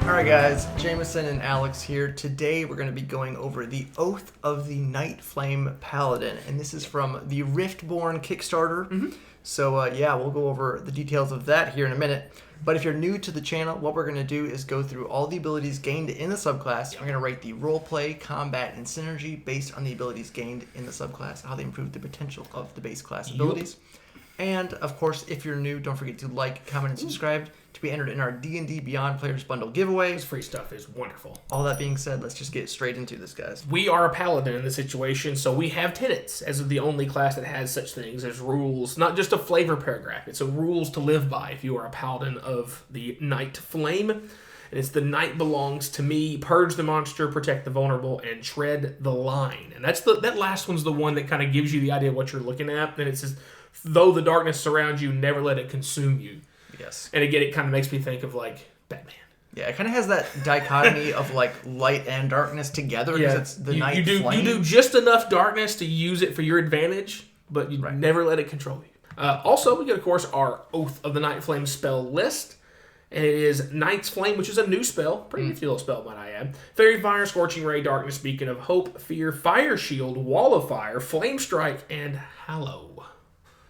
Alright guys, Jameson and Alex here. Today we're going to be going over the Oath of the Nightflame Paladin, and this is from the Riftborne Kickstarter. So yeah, we'll go over the details of that here in a minute. But if you're new to the channel, what we're going to do is go through all the abilities gained in the subclass. We're going to rate the roleplay, combat, and synergy based on the abilities gained in the subclass, how they improve the potential of the base class abilities. And of course, if you're new, don't forget to like, comment, and subscribe to be entered in our D&D Beyond Players Bundle giveaway. This free stuff is wonderful. All that being said, let's just get straight into this, guys. We are a paladin in this situation, so we have tenets as the only class that has such things as rules. Not just a flavor paragraph, it's a rules to live by if you are a paladin of the Nightflame. And it's the night belongs to me, purge the monster, protect the vulnerable, and tread the line. And that's that last one's the one that kind of gives you the idea of what you're looking at. And it says, though the darkness surrounds you, never let it consume you. Yes. And again, it kind of makes me think of like Batman. Yeah, it kind of has that dichotomy of like light and darkness together because it's the night flame. You do just enough darkness to use it for your advantage, but you never let it control you. Also, we get, of course, our Oath of the Nightflame spell list. And it is Night's Flame, which is a new spell. Pretty nifty little spell, might I add. Fairy Fire, Scorching Ray, Darkness, Beacon of Hope, Fear, Fire Shield, Wall of Fire, Flame Strike, and Hallow.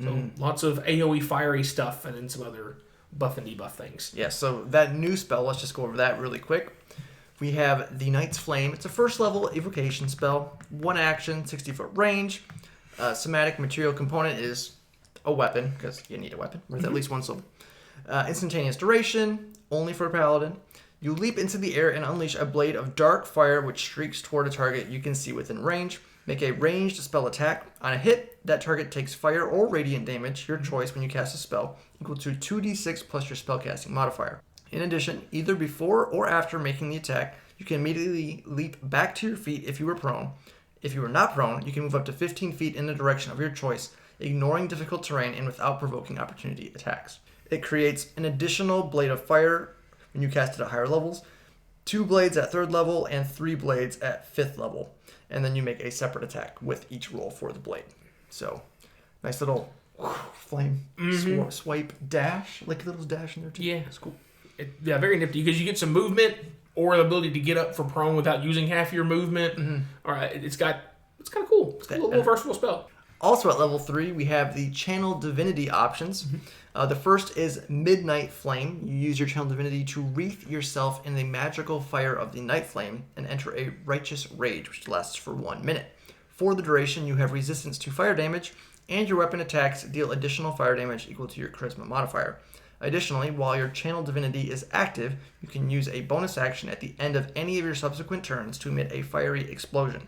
So lots of AoE fiery stuff and then some other buff and debuff things. Yeah, so that new spell, let's just go over that really quick. We have the Night's Flame. It's a first level evocation spell. One action, 60-foot range. Somatic material component is a weapon, because you need a weapon with at least one syllable. Instantaneous duration, only for a paladin. You leap into the air and unleash a blade of dark fire which streaks toward a target you can see within range. Make a ranged spell attack. On a hit, that target takes fire or radiant damage, your choice when you cast a spell, equal to 2d6 plus your spellcasting modifier. In addition, either before or after making the attack, you can immediately leap back to your feet if you were prone. If you were not prone, you can move up to 15 feet in the direction of your choice, ignoring difficult terrain and without provoking opportunity attacks. It creates an additional blade of fire when you cast it at higher levels, 2 blades at 3rd level, and 3 blades at 5th level. And then you make a separate attack with each roll for the blade. So, nice little flame swipe dash. Like a little dash in there too. Yeah. It's cool. Very nifty because you get some movement or the ability to get up for prone without using half your movement. All right, it's kind of cool. It's a little versatile spell. Also at level 3, we have the Channel Divinity options. The first is Midnight Flame. You use your Channel Divinity to wreath yourself in the magical fire of the Night Flame and enter a Righteous Rage, which lasts for 1 minute. For the duration, you have resistance to fire damage, and your weapon attacks deal additional fire damage equal to your Charisma modifier. Additionally, while your Channel Divinity is active, you can use a bonus action at the end of any of your subsequent turns to emit a fiery explosion.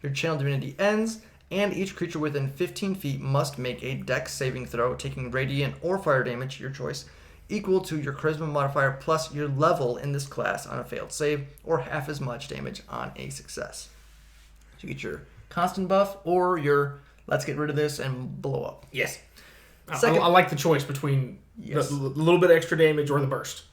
Your Channel Divinity ends, and each creature within 15 feet must make a Dex saving throw, taking radiant or fire damage, your choice, equal to your Charisma modifier plus your level in this class on a failed save, or half as much damage on a success. So you get your constant buff or your let's get rid of this and blow up. Yes. I like the choice between the little bit extra damage or the burst.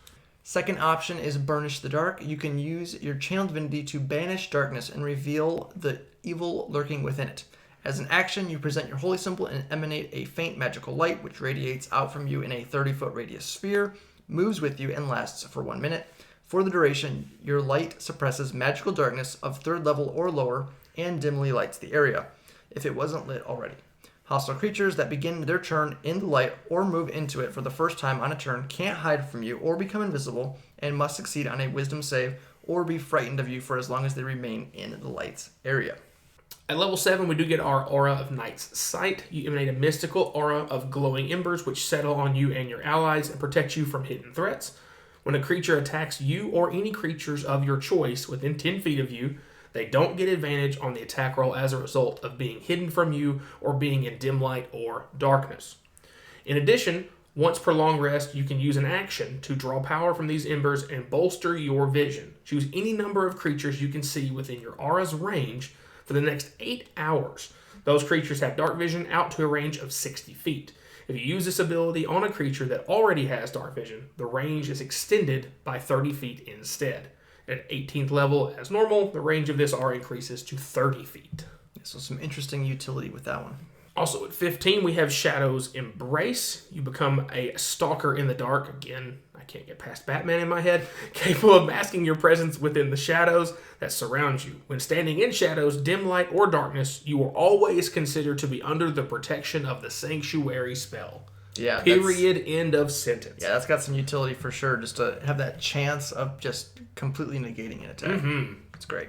Second option is Burnish the Dark. You can use your Channel Divinity to banish darkness and reveal the evil lurking within it. As an action, you present your holy symbol and emanate a faint magical light which radiates out from you in a 30-foot radius sphere, moves with you, and lasts for 1 minute. For the duration, your light suppresses magical darkness of 3rd level or lower and dimly lights the area, if it wasn't lit already. Hostile creatures that begin their turn in the light or move into it for the first time on a turn can't hide from you or become invisible and must succeed on a wisdom save or be frightened of you for as long as they remain in the light's area. At level 7, we do get our Aura of Night's Sight. You emanate a mystical aura of glowing embers which settle on you and your allies and protect you from hidden threats. When a creature attacks you or any creatures of your choice within 10 feet of you, they don't get advantage on the attack roll as a result of being hidden from you or being in dim light or darkness. In addition, once per long rest, you can use an action to draw power from these embers and bolster your vision. Choose any number of creatures you can see within your aura's range for the next 8 hours. Those creatures have dark vision out to a range of 60 feet. If you use this ability on a creature that already has dark vision, the range is extended by 30 feet instead. At 18th level, as normal, the range of this aura increases to 30 feet. So some interesting utility with that one. Also at 15, we have Shadow's Embrace. You become a stalker in the dark. Again, I can't get past Batman in my head. Capable of masking your presence within the shadows that surround you. When standing in shadows, dim light, or darkness, you are always considered to be under the protection of the sanctuary spell. Yeah. Period. End of sentence. Yeah, that's got some utility for sure, just to have that chance of just completely negating an attack. It's great.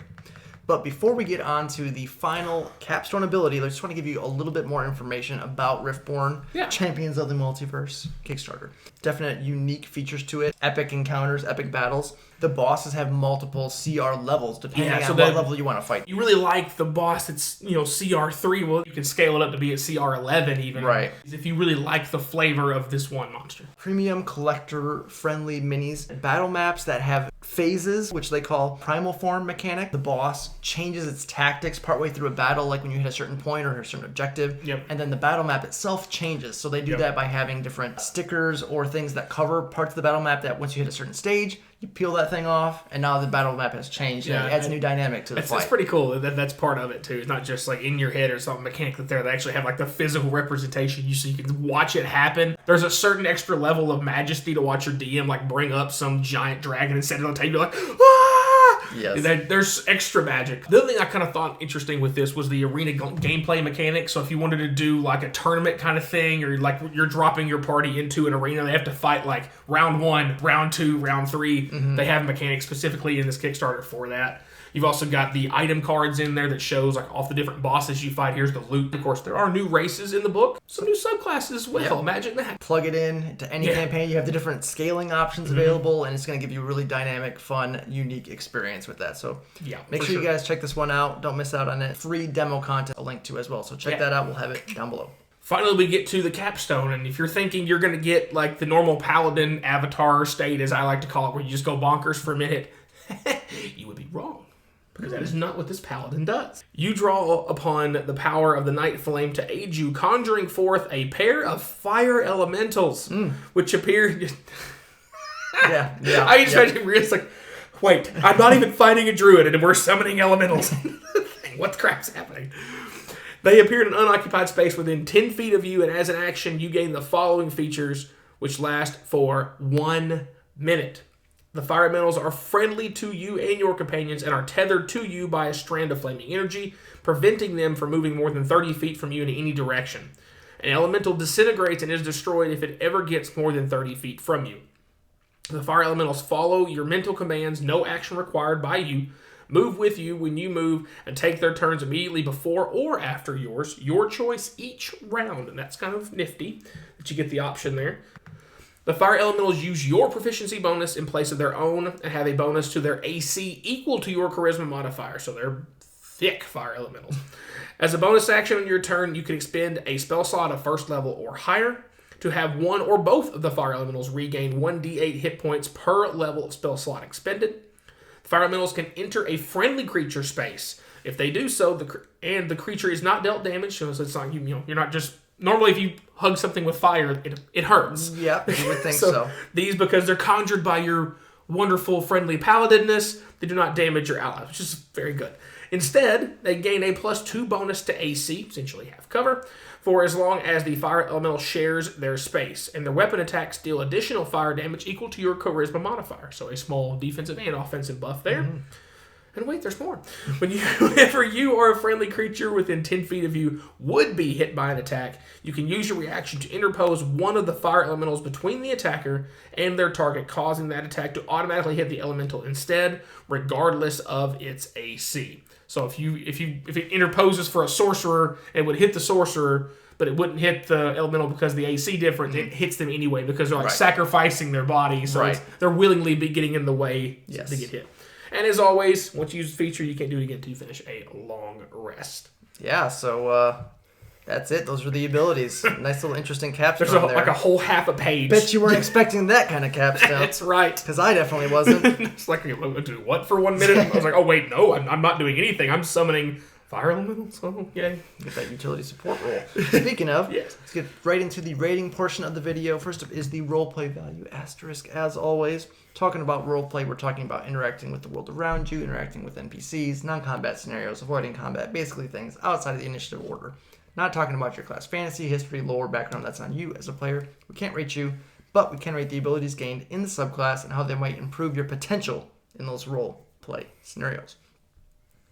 But before we get on to the final capstone ability, I just want to give you a little bit more information about Riftborne, Champions of the Multiverse Kickstarter. Definite unique features to it. Epic encounters, epic battles. The bosses have multiple CR levels depending on what level you want to fight. You really like the boss that's, CR3. Well, you can scale it up to be at CR11 even. Right. If you really like the flavor of this one monster. Premium collector-friendly minis. Battle maps that have phases, which they call primal form mechanic. The boss changes its tactics partway through a battle, like when you hit a certain point or a certain objective. Yep. And then the battle map itself changes. So they do that by having different stickers or things that cover parts of the battle map that once you hit a certain stage, you peel that thing off, and now the battle map has changed. Yeah, and it adds a new dynamic to the fight. It's pretty cool. That's part of it, too. It's not just like in your head or something mechanically there. They actually have like the physical representation so you can watch it happen. There's a certain extra level of majesty to watch your DM like bring up some giant dragon and set it on the table. You're like, ah! Yes. There's extra magic. The other thing I kind of thought interesting with this was the arena gameplay mechanic. So if you wanted to do like a tournament kind of thing, or like you're dropping your party into an arena, they have to fight like round 1, round 2, round 3. They have mechanics specifically in this Kickstarter for that. You've also got the item cards in there that shows like all the different bosses you fight. Here's the loot. Of course, there are new races in the book. Some new subclasses as well. Yep. Imagine that. Plug it in to any campaign. You have the different scaling options available, and it's going to give you a really dynamic, fun, unique experience with that. So make sure you guys check this one out. Don't miss out on it. Free demo content, a link to as well. So check that out. We'll have it down below. Finally, we get to the capstone, and if you're thinking you're going to get like the normal paladin avatar state, as I like to call it, where you just go bonkers for a minute, you would be wrong. Because that is not what this paladin does. You draw upon the power of the Nightflame to aid you, conjuring forth a pair of fire elementals, which appear... I just imagine it's like, wait, I'm not even fighting a druid, and we're summoning elementals. What the crap's happening? They appear in an unoccupied space within 10 feet of you, and as an action, you gain the following features, which last for 1 minute. The fire elementals are friendly to you and your companions and are tethered to you by a strand of flaming energy, preventing them from moving more than 30 feet from you in any direction. An elemental disintegrates and is destroyed if it ever gets more than 30 feet from you. The fire elementals follow your mental commands, no action required by you, move with you when you move, and take their turns immediately before or after yours, your choice each round. And that's kind of nifty that you get the option there. The fire elementals use your proficiency bonus in place of their own and have a bonus to their AC equal to your charisma modifier. So they're thick fire elementals. As a bonus action on your turn, you can expend a spell slot of first level or higher to have one or both of the fire elementals regain 1d8 hit points per level of spell slot expended. The fire elementals can enter a friendly creature space. If they do so, the creature is not dealt damage, so it's not you're not just... Normally, if you hug something with fire, it hurts. Yeah, you would think so. These, because they're conjured by your wonderful, friendly paladinness, they do not damage your allies, which is very good. Instead, they gain a +2 bonus to AC, essentially half cover, for as long as the fire elemental shares their space. And their weapon attacks deal additional fire damage equal to your charisma modifier. So a small defensive and offensive buff there. And wait, there's more. Whenever you or a friendly creature within 10 feet of you would be hit by an attack, you can use your reaction to interpose one of the fire elementals between the attacker and their target, causing that attack to automatically hit the elemental instead, regardless of its AC. So if it interposes for a sorcerer, it would hit the sorcerer, but it wouldn't hit the elemental because the AC difference. It hits them anyway because they're like sacrificing their body, so they're willingly be getting in the way to get hit. And as always, once you use the feature, you can't do it again until you finish a long rest. Yeah, so that's it. Those are the abilities. Nice little interesting capstone there. There's like a whole half a page. Bet you weren't expecting that kind of capstone. That's right. Because I definitely wasn't. It's like, do what for 1 minute? I was like, oh wait, no, I'm not doing anything. I'm summoning fire elementals. Oh, yay. Get that utility support roll. Speaking of, let's get right into the rating portion of the video. First up is the roleplay value asterisk. As always, talking about roleplay, we're talking about interacting with the world around you, interacting with NPCs, non-combat scenarios, avoiding combat, basically things outside of the initiative order. Not talking about your class fantasy, history, lore, background. That's on you as a player. We can't rate you but we can rate the abilities gained in the subclass and how they might improve your potential in those role play scenarios.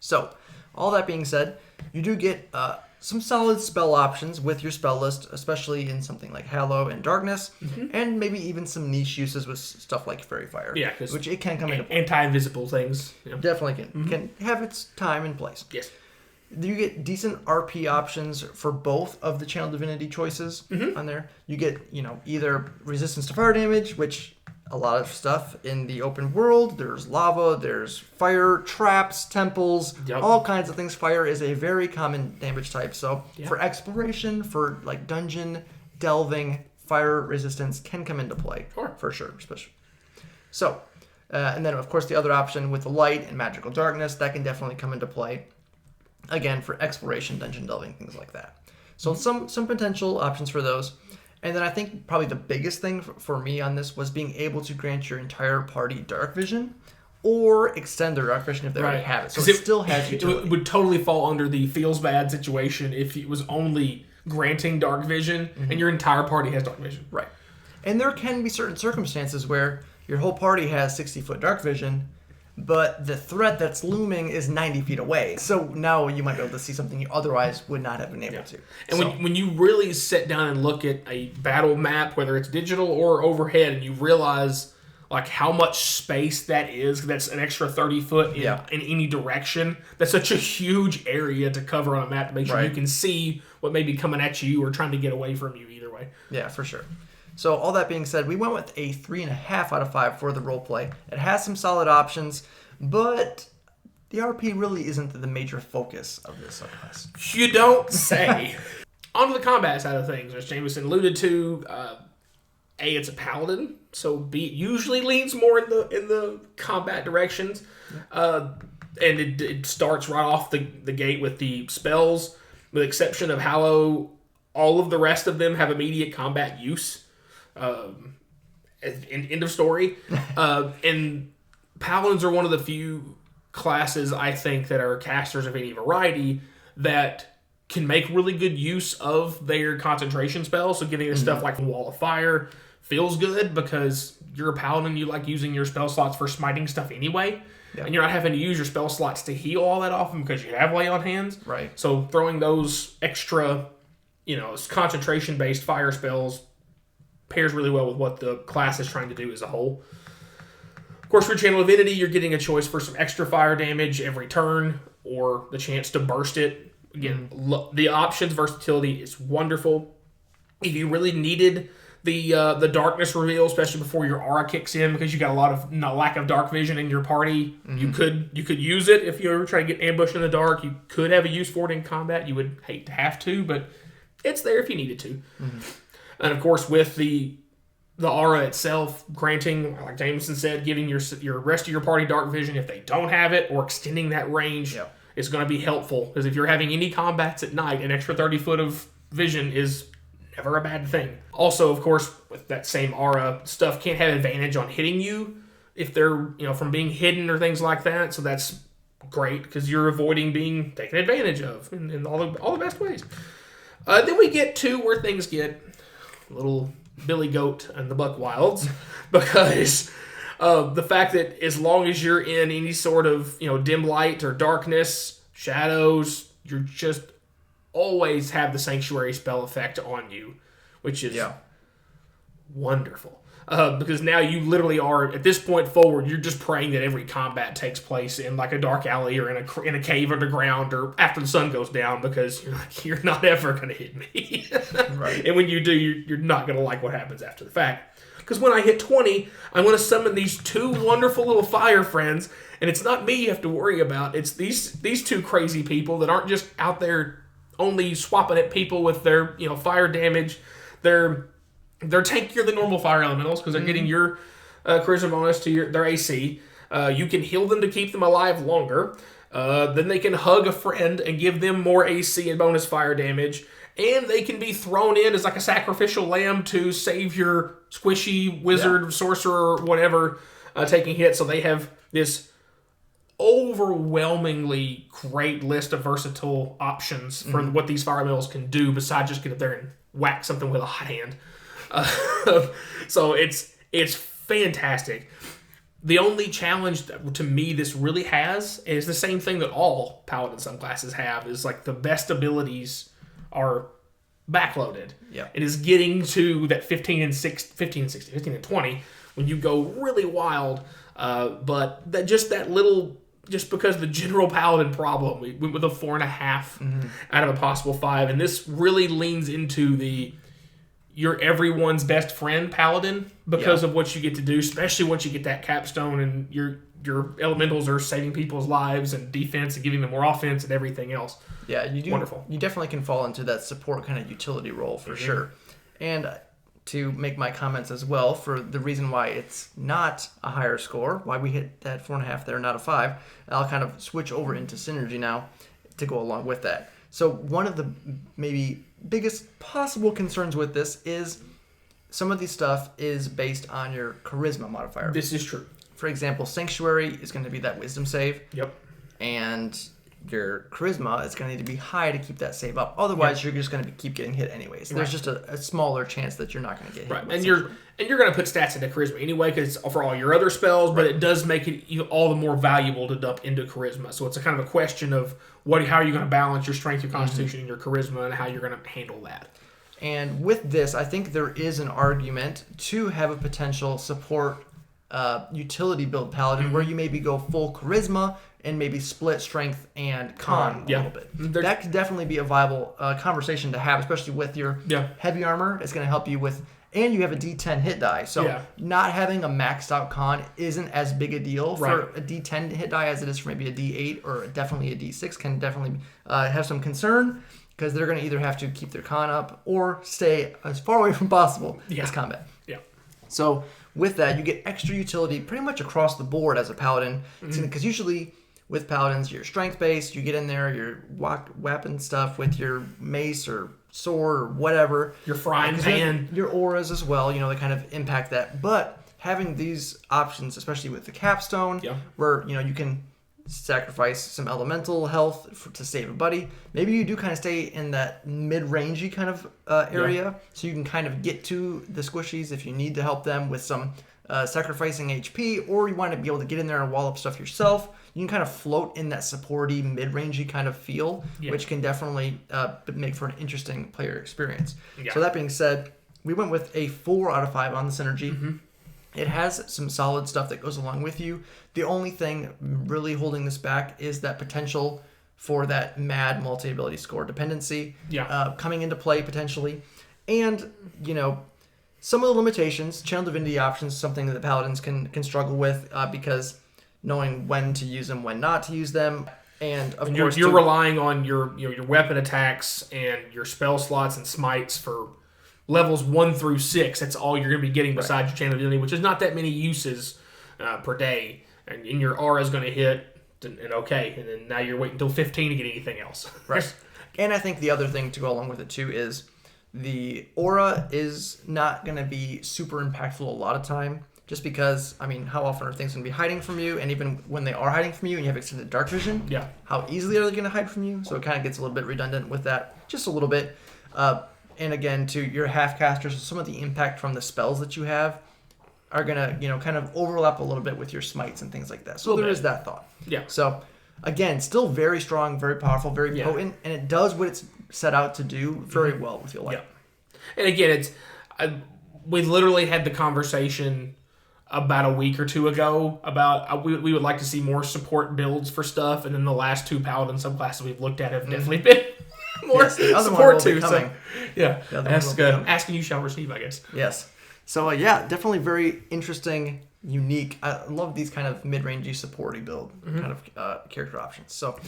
So, all that being said, you do get some solid spell options with your spell list, especially in something like Hallow and Darkness, and maybe even some niche uses with stuff like Fairy Fire, which it can come into play. Anti-invisible things. Definitely can have its time and place. Yes. You get decent RP options for both of the Channel Divinity choices on there. You get, either resistance to fire damage, which a lot of stuff in the open world. There's lava, there's fire, traps, temples, all kinds of things. Fire is a very common damage type. So for exploration, for like dungeon delving, fire resistance can come into play. For sure, especially. So, and then of course the other option with the light and magical darkness, that can definitely come into play. Again, for exploration, dungeon delving, things like that. So some potential options for those. And then I think probably the biggest thing for me on this was being able to grant your entire party dark vision or extend their dark vision if they already have it. So it still has utility. It would totally fall under the feels bad situation if it was only granting dark vision and your entire party has dark vision. Right. And there can be certain circumstances where your whole party has 60-foot dark vision, but the threat that's looming is 90 feet away. So now you might be able to see something you otherwise would not have been able to. And when you really sit down and look at a battle map, whether it's digital or overhead, and you realize like how much space that is, that's an extra 30 foot in any direction. That's such a huge area to cover on a map to make sure you can see what may be coming at you or trying to get away from you either way. Yeah, for sure. So all that being said, we went with a 3.5 out of 5 for the roleplay. It has some solid options, but the RP really isn't the major focus of this subclass. You don't say. On to the combat side of things, as Jameson alluded to, it's a paladin, so B usually leans more in the combat directions, and it starts right off the gate with the spells, with the exception of Hallow. All of the rest of them have immediate combat use. End of story. And paladins are one of the few classes, I think, that are casters of any variety that can make really good use of their concentration spells. So getting stuff like Wall of Fire feels good because you're a paladin, you like using your spell slots for smiting stuff anyway. And you're not having to use your spell slots to heal all that often because you have lay on hands. Right. So throwing those extra, concentration-based fire spells pairs really well with what the class is trying to do as a whole. Of course, for Channel Divinity, you're getting a choice for some extra fire damage every turn or the chance to burst it. Again, the options versatility is wonderful. If you really needed the darkness reveal, especially before your aura kicks in, because you got a lot of lack of dark vision in your party, you could use it if you were trying to get ambushed in the dark. You could have a use for it in combat. You would hate to have to, but it's there if you needed to. And of course, with the aura itself, granting, like Jameson said, giving your rest of your party dark vision if they don't have it, or extending that range is going to be helpful. Because if you're having any combats at night, an extra 30 foot of vision is never a bad thing. Also, of course, with that same aura, stuff can't have advantage on hitting you if they're, from being hidden or things like that. So that's great because you're avoiding being taken advantage of in all the best ways. Then we get to where things get little Billy Goat and the Buck Wilds, because the fact that as long as you're in any sort of dim light or darkness, shadows, you're just always have the sanctuary spell effect on you, which is wonderful. Because now you literally are, at this point forward, you're just praying that every combat takes place in like a dark alley or in a cave underground or after the sun goes down, because you're like, you're not ever going to hit me. Right. And when you do, you're not going to like what happens after the fact. Because when I hit 20, I'm going to summon these two wonderful little fire friends, and it's not me you have to worry about. It's these two crazy people that aren't just out there only swapping at people with their fire damage. They're tankier than normal fire elementals because they're getting your charisma bonus to their AC. You can heal them to keep them alive longer. Then they can hug a friend and give them more AC and bonus fire damage. And they can be thrown in as like a sacrificial lamb to save your squishy wizard, sorcerer, whatever, taking hits. So they have this overwhelmingly great list of versatile options for what these fire elementals can do besides just get up there and whack something with a hot hand. So it's fantastic. The only challenge to me this really has is the same thing that all Paladin subclasses have, is like the best abilities are backloaded. Yeah. It is getting to that 15 and 20 when you go really wild. But just because of the general Paladin problem, we went with a 4.5 out of a possible 5. And this really leans into you're everyone's best friend Paladin because of what you get to do, especially once you get that capstone and your elementals are saving people's lives and defense and giving them more offense and everything else. Yeah, you do. Wonderful. You definitely can fall into that support kind of utility role for sure. And to make my comments as well, for the reason why it's not a higher score, why we hit that 4.5 there, not a 5, I'll kind of switch over into synergy now to go along with that. So one of the maybe biggest possible concerns with this is some of the stuff is based on your charisma modifier. This is true. For example, Sanctuary is going to be that wisdom save. Yep. And your charisma is going to need to be high to keep that save up. Otherwise, you're just going to keep getting hit anyways. There's just a smaller chance that you're not going to get hit. Right, and you're going to put stats into charisma anyway because it's for all your other spells, but it does make it all the more valuable to dump into charisma. So it's a kind of a question of how are you going to balance your strength, your constitution, and your charisma, and how you're going to handle that. And with this, I think there is an argument to have a potential support utility build Paladin where you maybe go full charisma and maybe split strength and con a little bit. That could definitely be a viable conversation to have, especially with your heavy armor. It's going to help you with, and you have a D10 hit die. So not having a maxed out con isn't as big a deal for a D10 hit die as it is for maybe a D8 or definitely a D6 can definitely have some concern because they're going to either have to keep their con up or stay as far away from possible as combat. Yeah. So with that, you get extra utility pretty much across the board as a Paladin. Because usually with Paladins, you're strength-based, you get in there, your weapon stuff with your mace or sword or whatever. Your frying pan. Your auras as well, they kind of impact that. But having these options, especially with the capstone, where, you can sacrifice some elemental health to save a buddy. Maybe you do kind of stay in that mid-rangey kind of area, so you can kind of get to the squishies if you need to help them with some sacrificing HP, or you want to be able to get in there and wall up stuff yourself. You can kind of float in that supporty, mid-rangey kind of feel, which can definitely make for an interesting player experience. So that being said, we went with a 4 out of 5 on the synergy. It has some solid stuff that goes along with you. The only thing really holding this back is that potential for that mad multi-ability score dependency coming into play potentially. And, some of the limitations, channel divinity options, something that the Paladins can struggle with because knowing when to use them, when not to use them. And of course, you're relying on your weapon attacks and your spell slots and smites for levels 1 through 6. That's all you're going to be getting besides your channel divinity, which is not that many uses per day. And your aura is going to hit, and then now you're waiting until 15 to get anything else. Right. And I think the other thing to go along with it too is the aura is not going to be super impactful a lot of time. Just because, how often are things going to be hiding from you? And even when they are hiding from you and you have extended dark vision, how easily are they going to hide from you? So it kind of gets a little bit redundant with that, just a little bit. And again, to your half-casters, some of the impact from the spells that you have are going to, kind of overlap a little bit with your smites and things like that. So there is that thought. Yeah. So, again, still very strong, very powerful, very potent, and it does what it's set out to do very well, we feel like. Yeah. And again, we literally had the conversation about a week or two ago about we would like to see more support builds for stuff, and then the last 2 Paladin subclasses we've looked at have definitely been more support too. So, asking you shall receive, I guess. Yes. So definitely very interesting, unique. I love these kind of mid-rangey supporty build kind of character options. So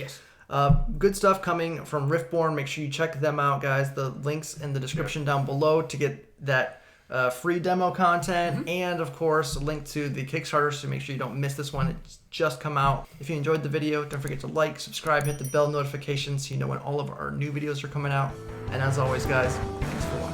good stuff coming from Riftborne. Make sure you check them out, guys. The links in the description down below to get that free demo content, and of course a link to the Kickstarter, so make sure you don't miss this one. It's just come out. If you enjoyed the video, don't forget to like, subscribe, hit the bell notification so you know when all of our new videos are coming out. And as always, guys, thanks for watching.